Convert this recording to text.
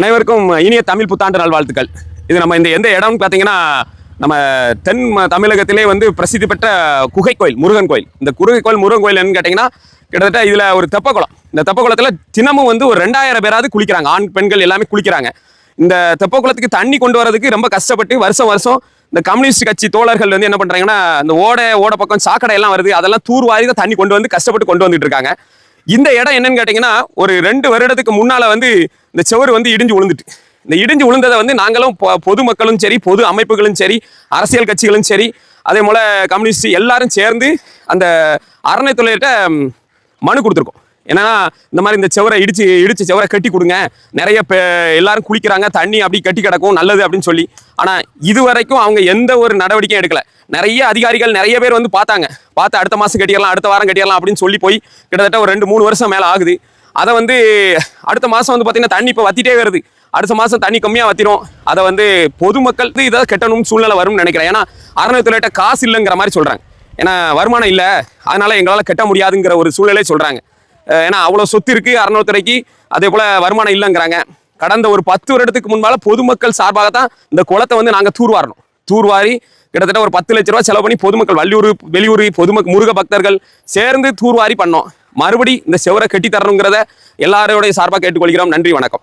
அனைவருக்கும் இனிய தமிழ் புத்தாண்டு நல்வாழ்த்துக்கள். இது நம்ம எந்த இடம்னு பார்த்தீங்கன்னா, நம்ம தென் தமிழகத்திலே பிரசித்தி பெற்ற குகை கோயில், முருகன் கோயில். இந்த குகை கோயில் முருகன் கோயில் என்னன்னு கேட்டிங்கன்னா, கிட்டத்தட்ட இதில் ஒரு தெப்பக்குளம். இந்த தெப்பக்குளத்தில் தினமும் ஒரு 2000 பேராவது குளிக்கிறாங்க. ஆண் பெண்கள் எல்லாமே குளிக்கிறாங்க. இந்த தெப்பக்குளத்துக்கு தண்ணி கொண்டு வரதுக்கு ரொம்ப கஷ்டப்பட்டு வருஷம் வருஷம் இந்த கம்யூனிஸ்ட் கட்சி தோழர்கள் என்ன பண்ணுறாங்கன்னா, இந்த ஓட பக்கம் சாக்கடை எல்லாம் வருது, அதெல்லாம் தூர்வாரி தான் தண்ணி கொண்டு கஷ்டப்பட்டு கொண்டு வந்துட்டு இருக்காங்க. இந்த இடம் என்னன்னு கேட்டிங்கன்னா, ஒரு 2 வருடத்துக்கு முன்னால் இந்த செவரு இடிஞ்சு விழுந்துட்டு, இந்த இடிஞ்சு விழுந்ததை நாங்களும் பொதுமக்களும் சரி, பொது அமைப்புகளும் சரி, அரசியல் கட்சிகளும் சரி, அதே போல் கம்யூனிஸ்ட் எல்லாரும் சேர்ந்து அந்த அறநிலையத்துறையிட்ட மனு கொடுத்துருக்கோம். ஏன்னா இந்த மாதிரி இந்த செவரை இடிச்சு செவரை கட்டி கொடுங்க, நிறைய எல்லாரும் குளிக்கிறாங்க, தண்ணி அப்படி கட்டி கிடக்கும், நல்லது அப்படின்னு சொல்லி. ஆனால் இதுவரைக்கும் அவங்க எந்த ஒரு நடவடிக்கையும் எடுக்கலை. நிறைய அதிகாரிகள் நிறைய பேர் பார்த்தாங்க, பார்த்து அடுத்த மாதம் கட்டிடலாம், அடுத்த வாரம் கட்டிடலாம் அப்படின்னு சொல்லி போய் கிட்டத்தட்ட ஒரு 2-3 வருஷம் மேலே ஆகுது. அதை அடுத்த மாதம் பார்த்தீங்கன்னா தண்ணி இப்போ வத்திட்டே வருது. அடுத்த மாதம் தண்ணி கம்மியாக வத்திரும். அதை பொதுமக்கள் இதை கட்டணும் சூழ்நிலை வரும்னு நினைக்கிறேன். ஏன்னா அறநிலையத்துறையிட்ட காசு இல்லைங்கிற மாதிரி சொல்கிறாங்க. ஏன்னா வருமானம் இல்லை, அதனால எங்களால் கட்ட முடியாதுங்கிற ஒரு சூழ்நிலையை சொல்கிறாங்க. ஏன்னா அவ்வளோ சொத்து இருக்குது அறநிலையத்துறைக்கு, அதே போல் வருமானம் இல்லைங்கிறாங்க. கடந்த ஒரு 10 வருடத்துக்கு முன்பால் பொதுமக்கள் சார்பாக தான் இந்த குளத்தை நாங்கள் தூர்வாரி கிட்டத்தட்ட ஒரு 10 லட்ச ரூபா செலவு பண்ணி பொதுமக்கள் வெளியூர் பொதுமக்கள் முருக பக்தர்கள் சேர்ந்து தூர்வாரி பண்ணோம். மறுபடி இந்த செவரை கட்டி தரணுங்கிறத எல்லாரோடைய சார்பாக கேட்டுக்கொள்கிறோம். நன்றி, வணக்கம்.